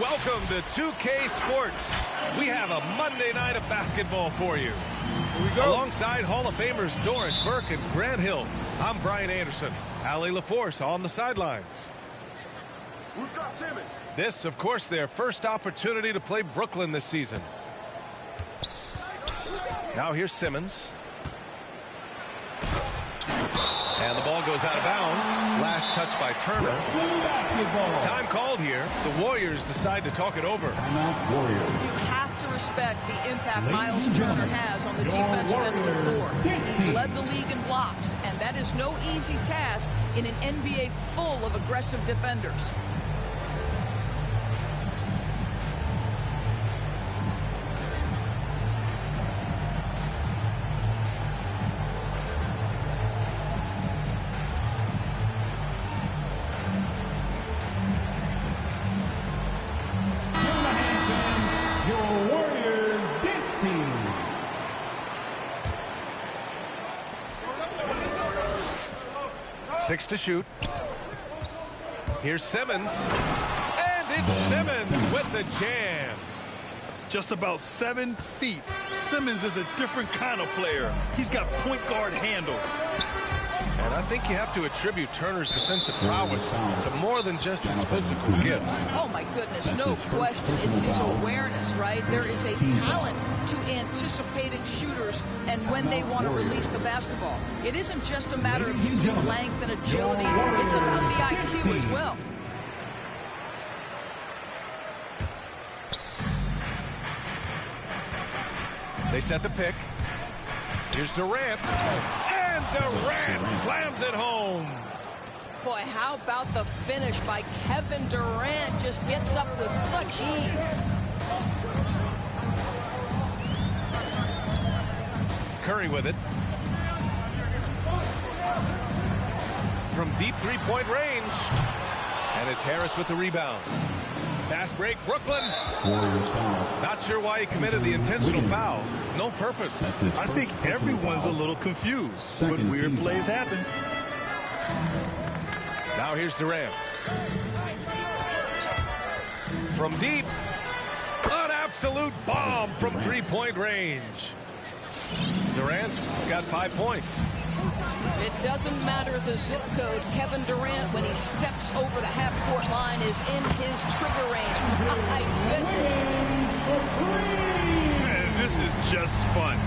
Welcome to 2K Sports. We have a Monday night of basketball for you. Here we go. Alongside Hall of Famers Doris Burke and Grant Hill, I'm Brian Anderson. Allie LaForce on the sidelines. Who's got Simmons? This, of course, their first opportunity to play Brooklyn this season. Now here's Simmons. And the ball goes out of bounds. Last touch by Turner. Time called here. The Warriors decide to talk it over. You have to respect the impact Miles Turner has on the defensive end of the floor. He's led the league in blocks, and that is no easy task in an NBA full of aggressive defenders. Six to shoot. Here's Simmons. And it's Simmons with the jam. Just about 7 feet. Simmons is a different kind of player. He's got point guard handles. And I think you have to attribute Turner's defensive prowess to more than just his physical gifts. Oh, my goodness, no question. It's his awareness, right? There is a talent to anticipating shooters and when they want to release the basketball. It isn't just a matter of using length and agility. It's about the IQ as well. They set the pick. Here's Durant. And Durant slams it home. Boy, how about the finish by Kevin Durant? Just gets up with such ease. Curry with it. From deep three-point range. And it's Harris with the rebound. Fast break, Brooklyn. Not sure why he committed the intentional foul. No purpose. I think everyone's a little confused, but weird plays happen. Now here's Durant. From deep, an absolute bomb from three-point range. Durant's got 5 points. It doesn't matter the zip code. Kevin Durant, when he steps over the half-court line, is in his trigger range. My goodness. Man, this is just fun.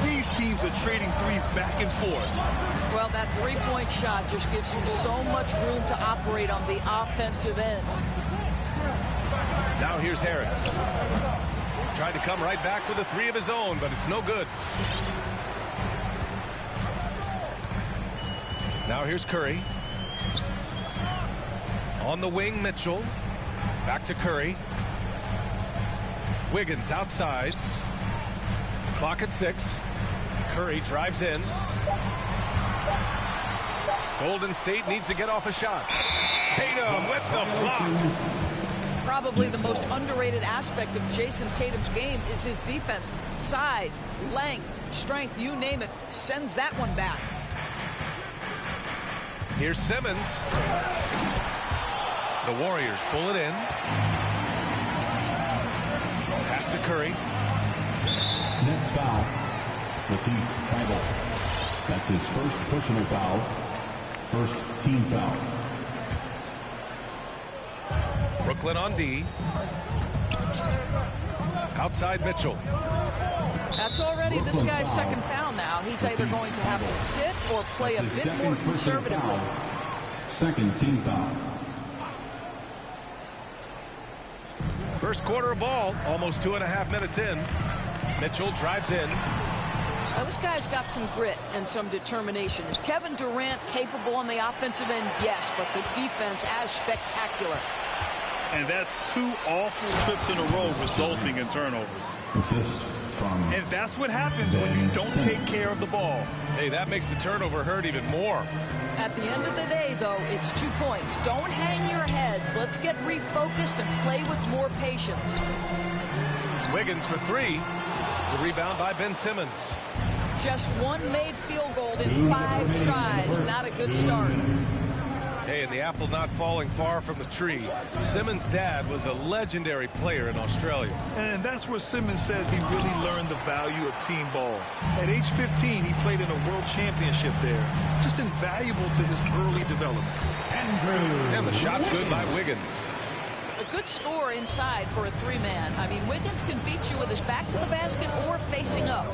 These teams are trading threes back and forth. Well, that three-point shot just gives you so much room to operate on the offensive end. Now here's Harris. Tried to come right back with a three of his own, but it's no good. Now here's Curry. On the wing, Mitchell. Back to Curry. Wiggins outside. Clock at 6. Curry drives in. Golden State needs to get off a shot. Tatum with the block. Probably the most underrated aspect of Jason Tatum's game is his defense. Size, length, strength, you name it, sends that one back. Here's Simmons. The Warriors pull it in. Pass to Curry. Next foul, Matisse Thybulle. That's his first personal foul. First team foul. Brooklyn on D. Outside Mitchell. That's already this guy's second foul now. He's either going to have to sit or play a bit more conservatively. Second team foul. First quarter of ball, almost 2.5 minutes in. Mitchell drives in. Now this guy's got some grit and some determination. Is Kevin Durant capable on the offensive end? Yes, but the defense as spectacular. And that's 2 awful trips in a row resulting in turnovers. Assist from. And that's what happens when you don't take care of the ball. Hey, that makes the turnover hurt even more. At the end of the day, though, it's 2 points. Don't hang your heads. Let's get refocused and play with more patience. Wiggins for 3. The rebound by Ben Simmons. Just 1 made field goal in 5 tries. Not a good start. Hey, and the apple not falling far from the tree. Simmons' dad was a legendary player in Australia. And that's where Simmons says he really learned the value of team ball. At age 15, he played in a world championship there. Just invaluable to his early development. And the shot's good by Wiggins. A good score inside for a 3-man. I mean, Wiggins can beat you with his back to the basket or facing up.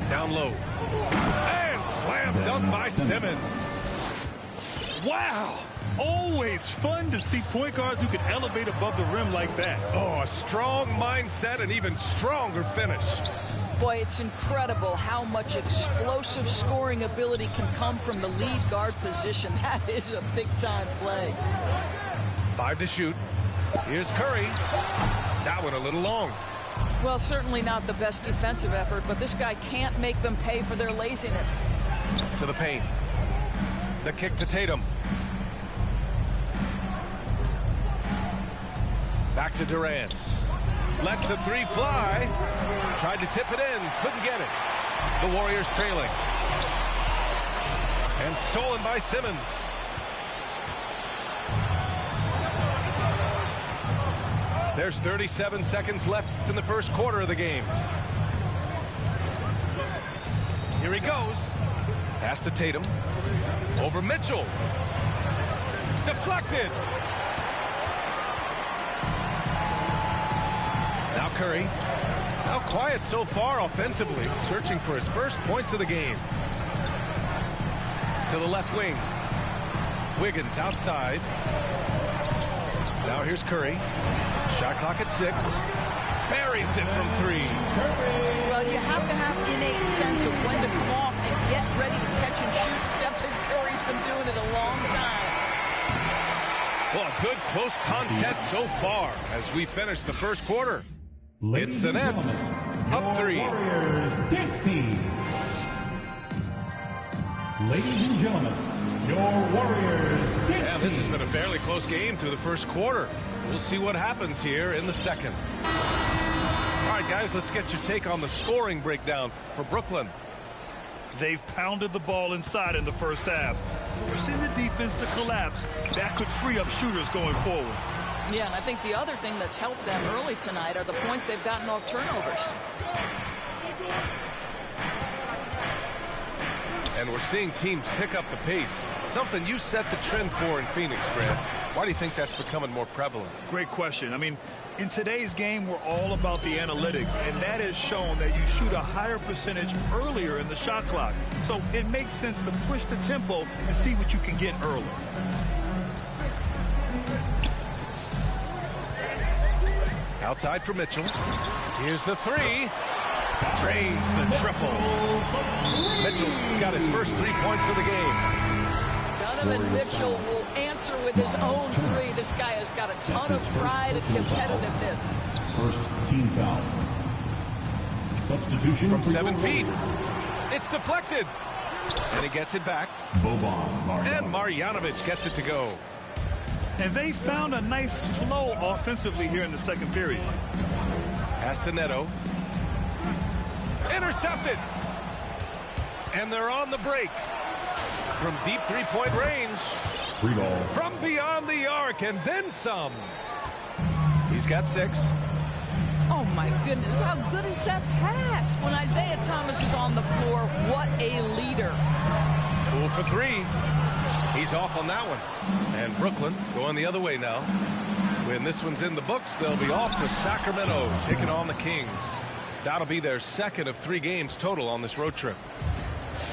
Down low. And slam dunk by Simmons. Wow! Always fun to see point guards who can elevate above the rim like that. Oh, a strong mindset and even stronger finish. Boy, it's incredible how much explosive scoring ability can come from the lead guard position. That is a big-time play. 5 to shoot. Here's Curry. That one a little long. Well, certainly not the best defensive effort, but this guy can't make them pay for their laziness. To the paint. The kick to Tatum. Back to Durant. Lets the 3 fly. Tried to tip it in. Couldn't get it. The Warriors trailing. And stolen by Simmons. There's 37 seconds left in the first quarter of the game. Here he goes. Pass to Tatum. Over Mitchell. Deflected. Now Curry. Now quiet so far offensively. Searching for his first points of the game. To the left wing. Wiggins outside. Now here's Curry. Shot clock at 6. Buries it from 3. Well, you have to have innate sense of when to come off and get ready to catch and shoot. Stephen Curry's been doing it a long time. Well, a good close contest so far as we finish the first quarter. It's the Nets. Up 3. Warriors dance team. Ladies and gentlemen, your Warriors dance team. Yeah, this has been a fairly close game through the first quarter. We'll see what happens here in the second. All right, guys, let's get your take on the scoring breakdown for Brooklyn. They've pounded the ball inside in the first half, forcing the defense to collapse. That could free up shooters going forward. Yeah, and I think the other thing that's helped them early tonight are the points they've gotten off turnovers. And we're seeing teams pick up the pace. Something you set the trend for in Phoenix, Grant. Why do you think that's becoming more prevalent? Great question. I mean, in today's game, we're all about the analytics, and that has shown that you shoot a higher percentage earlier in the shot clock. So it makes sense to push the tempo and see what you can get early. Outside for Mitchell. Here's the 3. Drains the triple. Mitchell's got his first 3 points of the game. Donovan Mitchell will answer with his own 3. This guy has got a ton of pride and competitiveness. First team foul. Substitution from 7 feet. It's deflected. And he gets it back. And Marjanovic gets it to go. And they found a nice flow offensively here in the second period. Pass to Neto. Intercepted. And they're on the break. From deep three-point range. 3 ball. From beyond the arc and then some. He's got 6. Oh, my goodness. How good is that pass? When Isaiah Thomas is on the floor, what a leader. Poole for 3. He's off on that one. And Brooklyn going the other way now. When this one's in the books, they'll be off to Sacramento, taking on the Kings. That'll be their second of 3 games total on this road trip.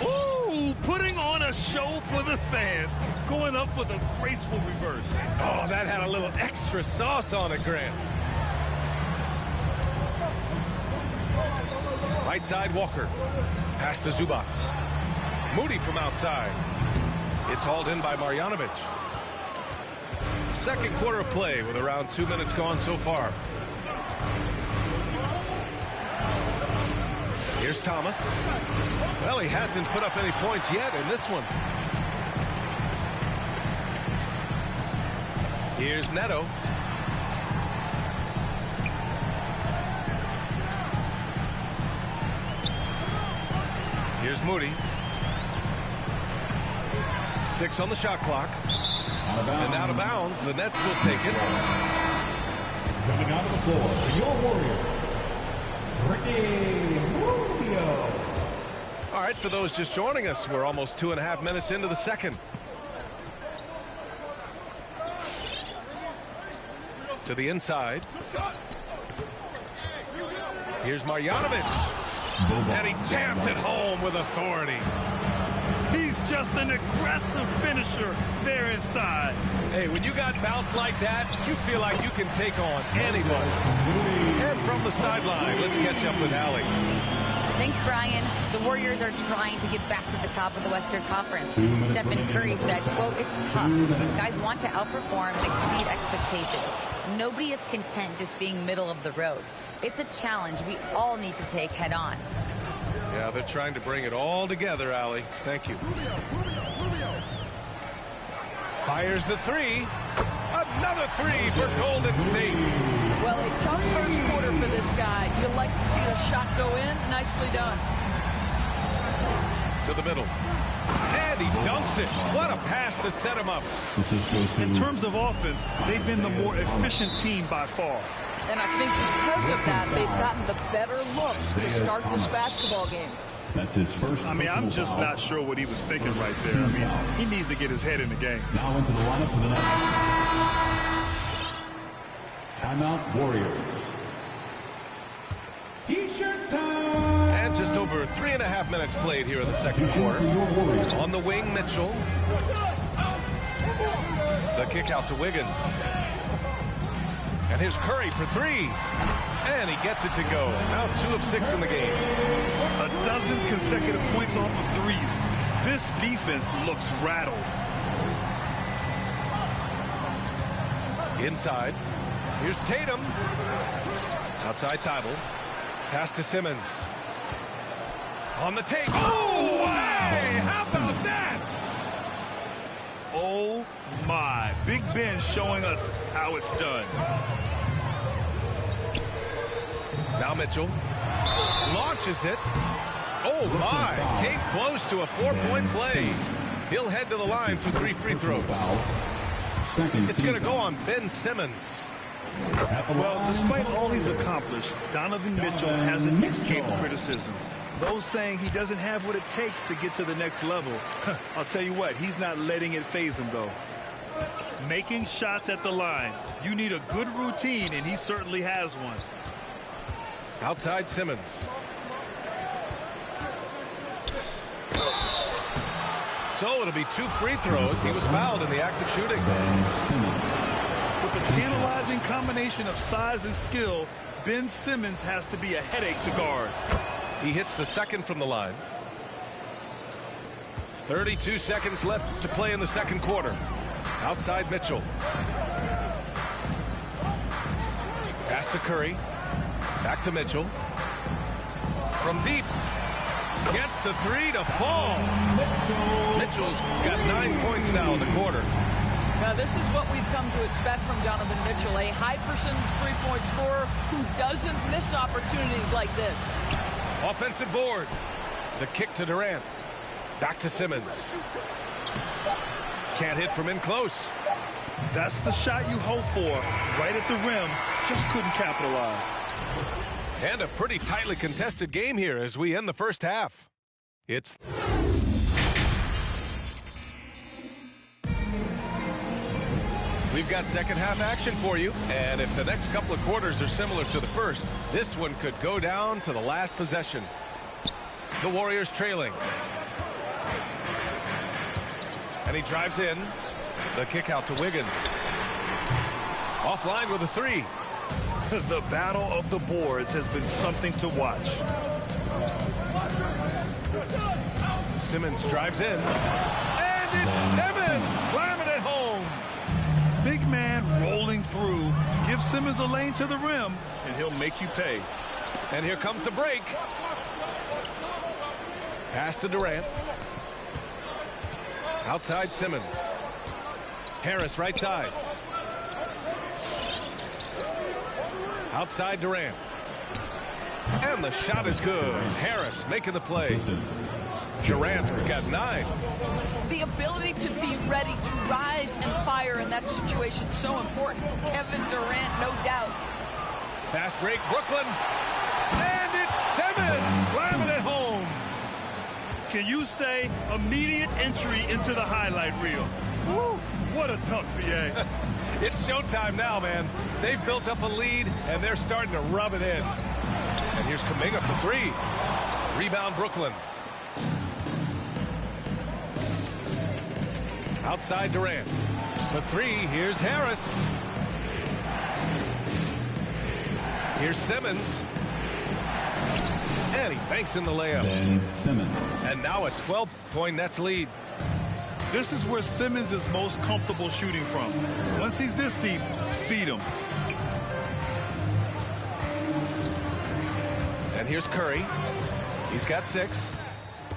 Ooh, putting on a show for the fans. Going up with a graceful reverse. Oh, that had a little extra sauce on it, Grant. Right side, Walker. Pass to Zubats. Moody from outside. It's hauled in by Marjanovic. Second quarter of play with around 2 minutes gone so far. Here's Thomas. Well, he hasn't put up any points yet in this one. Here's Neto. Here's Moody. 6 on the shot clock. And out of bounds. The Nets will take it. Coming out of the floor for your Warriors, Ricky Rubio. All right, for those just joining us, we're almost 2.5 minutes into the second. To the inside. Here's Marjanovic. And he jams it home with authority. He's just an aggressive finisher there inside. Hey, when you got bounce like that, you feel like you can take on anybody. And from the sideline, let's catch up with Allie. Thanks, Brian. The Warriors are trying to get back to the top of the Western Conference. Stephen Curry said, quote, "It's tough. Guys want to outperform and exceed expectations. Nobody is content just being middle of the road. It's a challenge we all need to take head on." Yeah, they're trying to bring it all together, Allie. Thank you. Fires the 3. Another 3 for Golden State. Well, a tough first quarter for this guy. You'd like to see the shot go in. Nicely done. To the middle. And he dunks it. What a pass to set him up. In terms of offense, they've been the more efficient team by far. And I think because of that, they've gotten the better looks to start this basketball game. That's his first. I mean, I'm just not sure what he was thinking right there. I mean, he needs to get his head in the game. Now into the lineup for the next. Timeout, Warriors. T-shirt time. And just over 3.5 minutes played here in the second quarter. On the wing, Mitchell. The kick out to Wiggins. And here's Curry for 3. And he gets it to go. Now 2 of 6 in the game. A dozen consecutive points off of threes. This defense looks rattled. Inside. Here's Tatum. Outside Thibault. Pass to Simmons. On the take. Oh, hey, how about that? Oh, my. Big Ben showing us how it's done. Now Mitchell launches it. Oh, my. Came close to a 4-point play. He'll head to the line for 3 free throws. It's going to go on Ben Simmons. Well, despite all he's accomplished, Donovan Mitchell hasn't escaped criticism. Those saying he doesn't have what it takes to get to the next level. I'll tell you what, he's not letting it faze him, though. Making shots at the line. You need a good routine, and he certainly has one. Outside Simmons. So it'll be 2 free throws. He was fouled in the act of shooting. With a tantalizing combination of size and skill, Ben Simmons has to be a headache to guard. He hits the second from the line. 32 seconds left to play in the second quarter. Outside Mitchell. Pass to Curry. Back to Mitchell. From deep. Gets the 3 to fall. Mitchell's got 9 points now in the quarter. Now, this is what we've come to expect from Donovan Mitchell, a high percentage three-point scorer who doesn't miss opportunities like this. Offensive board. The kick to Durant. Back to Simmons. Can't hit from in close. That's the shot you hope for. Right at the rim. Just couldn't capitalize. And a pretty tightly contested game here as we end the first half. It's... We've got second half action for you, and if the next couple of quarters are similar to the first, this one could go down to the last possession. The Warriors trailing. And he drives in. The kick out to Wiggins. Offline with a three. The battle of the boards has been something to watch. Simmons drives in. And it's Simmons slamming it home. Big man rolling through. Give Simmons a lane to the rim, and he'll make you pay. And here comes the break. Pass to Durant. Outside Simmons. Harris right side. Outside Durant. And the shot is good. Harris making the play. Durant's got 9. The ability to be ready to rise and fire in that situation is so important. Kevin Durant, no doubt. Fast break, Brooklyn. And it's Simmons slamming it home. Can you say immediate entry into the highlight reel? Woo, what a tough BA. It's showtime now, man. They've built up a lead, and they're starting to rub it in. And here's Kuminga for 3. Rebound, Brooklyn. Outside Durant. For 3, here's Harris. Here's Simmons. And he banks in the layup. Simmons. And now a 12-point Nets lead. This is where Simmons is most comfortable shooting from. Once he's this deep, feed him. And here's Curry. He's got 6.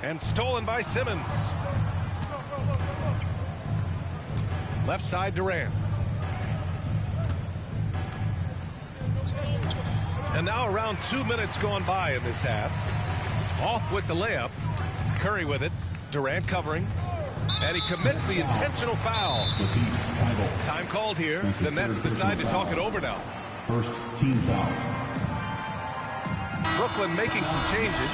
And stolen by Simmons. Left side Durant. And now around 2 minutes gone by in this half. Off with the layup. Curry with it. Durant covering. And he commits the intentional foul. Time called here. The Nets decide to talk it over now. First team foul. Brooklyn making some changes.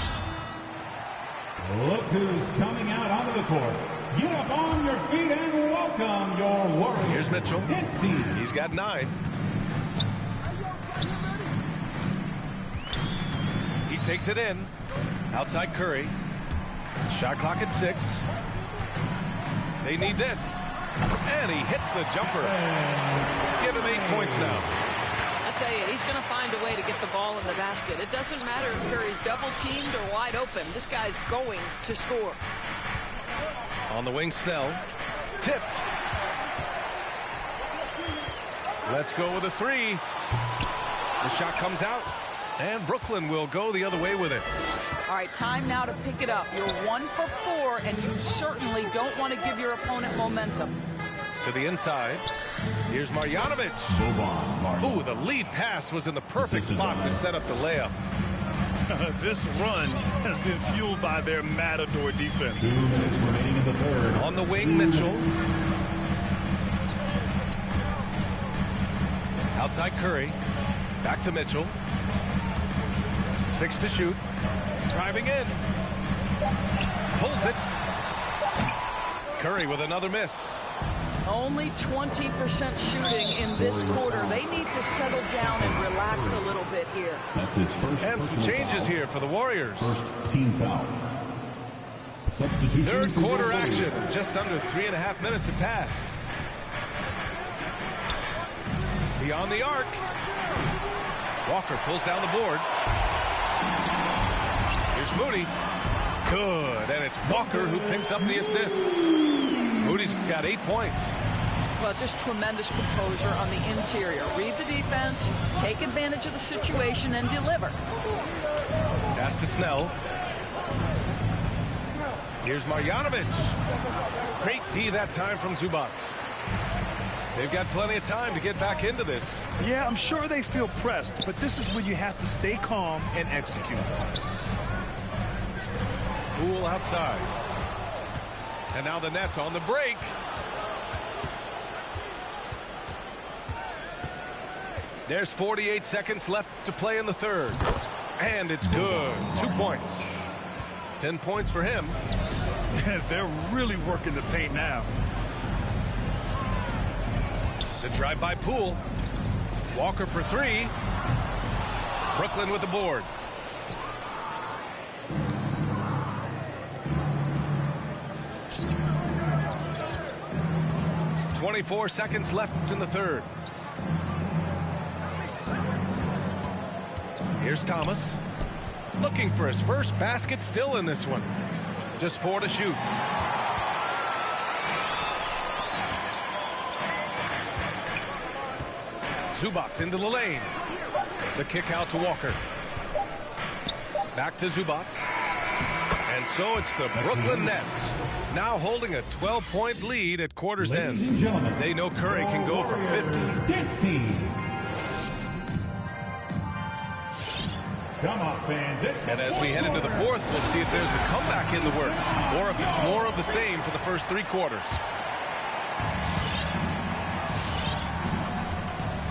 Look who's coming out onto the court. Get up on your feet and welcome your Warriors. Here's Mitchell. He's got 9. He takes it in. Outside Curry. Shot clock at 6. They need this. And he hits the jumper. Give him 8 points now. I tell you, he's going to find a way to get the ball in the basket. It doesn't matter if Curry's double-teamed or wide open. This guy's going to score. On the wing, Snell. Tipped. Let's go with a 3. The shot comes out. And Brooklyn will go the other way with it. All right, time now to pick it up. You're 1 for 4, and you certainly don't want to give your opponent momentum. To the inside. Here's Marjanovic. Ooh, the lead pass was in the perfect spot to set up the layup. This run has been fueled by their Matador defense. 2 minutes remaining in the third. On the wing, Mitchell. Outside Curry. Back to Mitchell. 6 to shoot. Driving in. Pulls it. Curry with another miss. Only 20% shooting in this quarter. They need to settle down and relax a little bit here. That's his first. And some changes here for the Warriors. First team foul. Substitution. Third quarter action. Just under 3.5 minutes have passed. Beyond the arc. Walker pulls down the board. Here's Moody. Good. And it's Walker who picks up the assist. Moody's got 8 points. Well, just tremendous composure on the interior. Read the defense, take advantage of the situation, and deliver. Pass to Snell. Here's Marjanovic. Great D that time from Zubac. They've got plenty of time to get back into this. Yeah, I'm sure they feel pressed, but this is when you have to stay calm and execute. Poole outside. And now the Nets on the break. There's 48 seconds left to play in the third. And it's good. 2 points. 10 points for him. They're really working the paint now. The drive by Poole. Walker for three. Brooklyn with the board. .24 seconds left in the third. Here's Thomas. Looking for his first basket, still in this one. Just 4 to shoot. Zubac into the lane. The kick out to Walker. Back to Zubac. And so it's the Brooklyn Nets now holding a 12-point lead at quarter's end. They know Curry can go for 50. Come on, fans. And as we head into the fourth, we'll see if there's a comeback in the works or if it's more of the same for the first 3 quarters.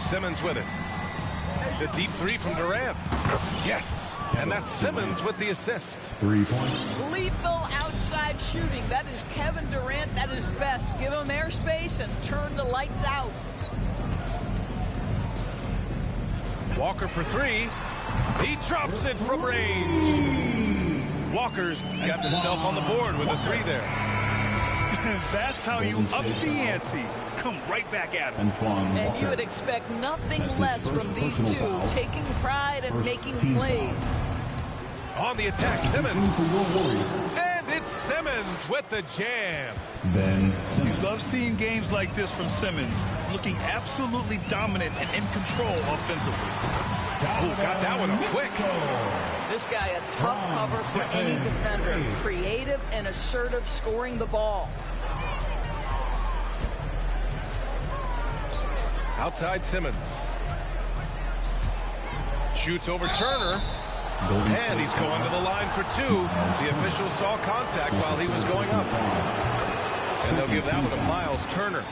Simmons with it. The deep three from Durant. Yes. And that's Simmons with the assist. 3 points. Lethal outside shooting. That is Kevin Durant at his best. Give him airspace and turn the lights out. Walker for three. He drops it from range. Walker's got himself on the board with a three there. That's how you up the ante. Come right back at him. And you would expect nothing less from these two, taking pride and making plays. On the attack, Simmons. And it's Simmons with the jam. You love seeing games like this from Simmons, looking absolutely dominant and in control offensively. Oh, got that one quick. This guy a tough cover for any defender. Creative and assertive scoring the ball. Outside Simmons. Shoots over Turner. And he's going to the line for two. The official saw contact while he was going up. And they'll give that one to Miles Turner.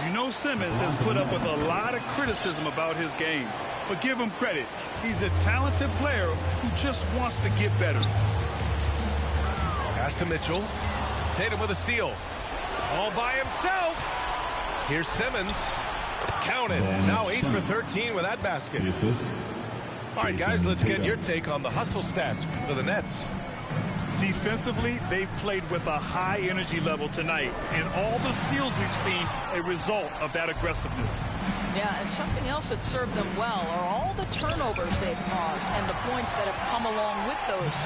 You know Simmons has put up with a lot of criticism about his game. But give him credit. He's a talented player who just wants to get better. Pass to Mitchell. Tatum with a steal. All by himself. Here's Simmons. Counted. Now 8 for 13 with that basket. All right, guys, let's get your take on the hustle stats for the Nets. Defensively, they've played with a high energy level tonight, and all the steals we've seen a result of that aggressiveness. Yeah, and something else that served them well are all the turnovers they've caused and the points that have come along with those.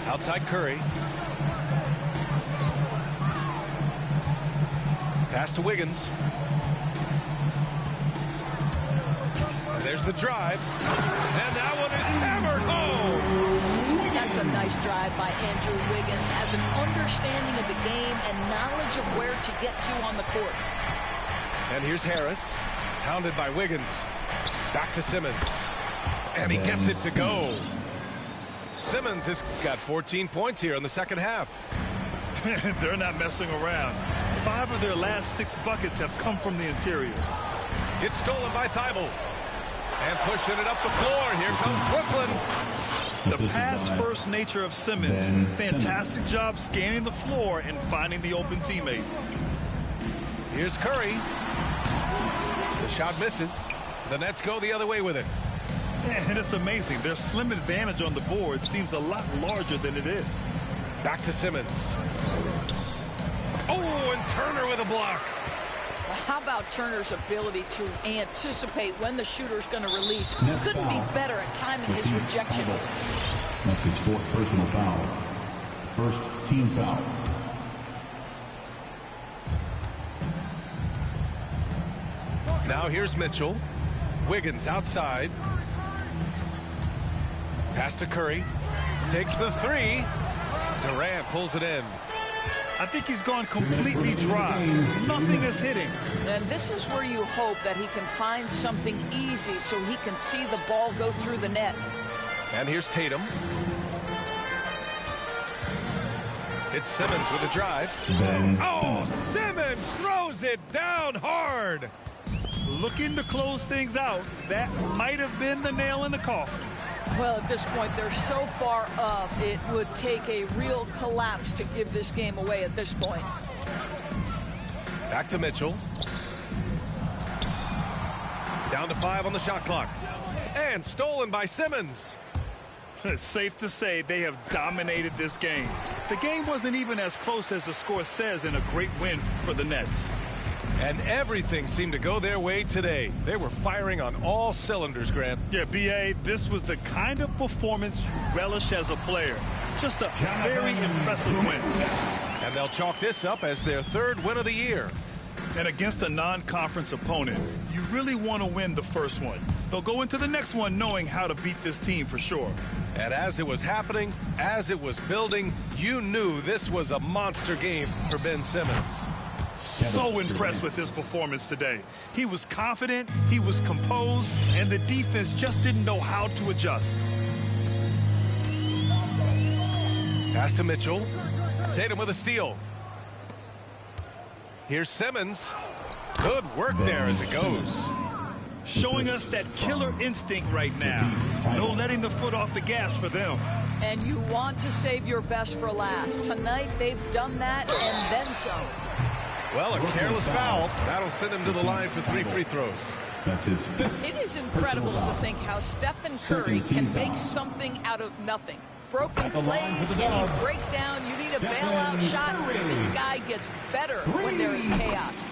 Outside Curry. Pass to Wiggins. And there's the drive. And that one is hammered home. That's a nice drive by Andrew Wiggins. Has an understanding of the game and knowledge of where to get to on the court. And here's Harris. Pounded by Wiggins. Back to Simmons. And he gets it to go. Simmons has got 14 points here in the second half. They're not messing around. 5 of their last 6 buckets have come from the interior. It's stolen by Thibault. And pushing it up the floor. Here comes Brooklyn. The pass-first nature of Simmons. Fantastic job scanning the floor and finding the open teammate. Here's Curry. The shot misses. The Nets go the other way with it. And it's amazing. Their slim advantage on the board seems a lot larger than it is. Back to Simmons. Oh, and Turner with a block. How about Turner's ability to anticipate when the shooter's going to release? Couldn't be better at timing his rejections. That's his 4th personal foul. First team foul. Now here's Mitchell. Wiggins outside. Pass to Curry. Takes the three. Durant pulls it in. I think he's gone completely dry. Nothing is hitting. And this is where you hope that he can find something easy so he can see the ball go through the net. And here's Tatum. It's Simmons with a drive. Oh, Simmons throws it down hard. Looking to close things out. That might have been the nail in the coffin. Well, at this point, they're so far up, it would take a real collapse to give this game away at this point. Back to Mitchell. Down to 5 on the shot clock. And stolen by Simmons. It's safe to say they have dominated this game. The game wasn't even as close as the score says in a great win for the Nets. And everything seemed to go their way today. They were firing on all cylinders, Grant. Yeah, B.A., this was the kind of performance you relish as a player. Just a very impressive win. And they'll chalk this up as their 3rd win of the year. And against a non-conference opponent, you really want to win the first one. They'll go into the next one knowing how to beat this team for sure. And as it was happening, as it was building, you knew this was a monster game for Ben Simmons. So impressed with his performance today. He was confident, he was composed, and the defense just didn't know how to adjust. Pass to Mitchell. Tatum with a steal. Here's Simmons. Good work there as it goes. Showing us that killer instinct right now. No letting the foot off the gas for them. And you want to save your best for last. Tonight, they've done that and then some. Well, a careless foul. That'll send him to the line for 3 free throws. That's his 5th. It is incredible to think how Stephen Curry can make something out of nothing. Broken plays, any breakdown, you need a bailout shot. This guy gets better when there is chaos.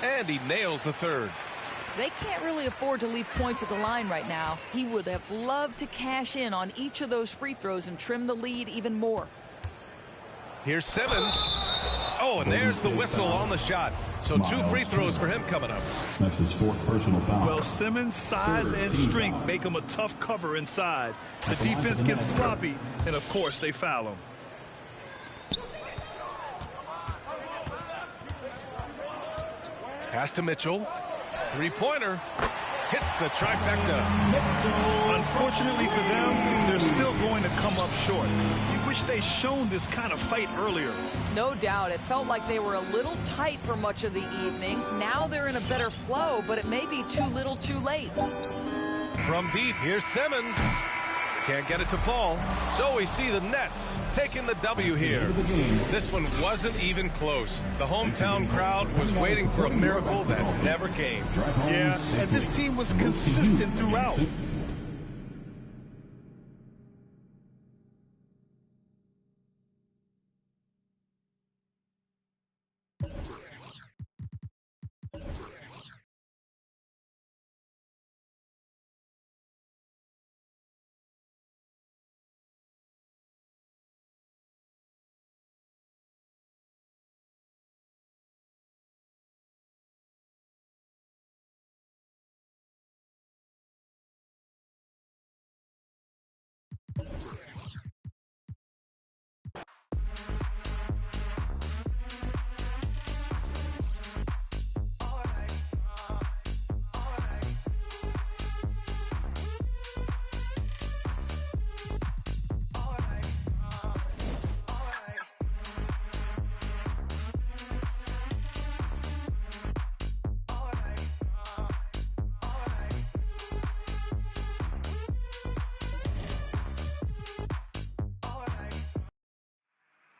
And he nails the 3rd. They can't really afford to leave points at the line right now. He would have loved to cash in on each of those free throws and trim the lead even more. Here's Simmons. Oh, and there's the whistle on the shot. So 2 free throws for him coming up. That's his 4th personal foul. Well, Simmons' size and strength make him a tough cover inside. The defense gets sloppy, and of course they foul him. Pass to Mitchell. 3-pointer. Hits the trifecta. Unfortunately for them, they're still going to come up short. You wish they'd shown this kind of fight earlier. No doubt. It felt like they were a little tight for much of the evening. Now they're in a better flow, but it may be too little too late. From deep, here's Simmons. Can't get it to fall. So we see the Nets taking the W here. This one wasn't even close. The hometown crowd was waiting for a miracle that never came. Yeah, and this team was consistent throughout.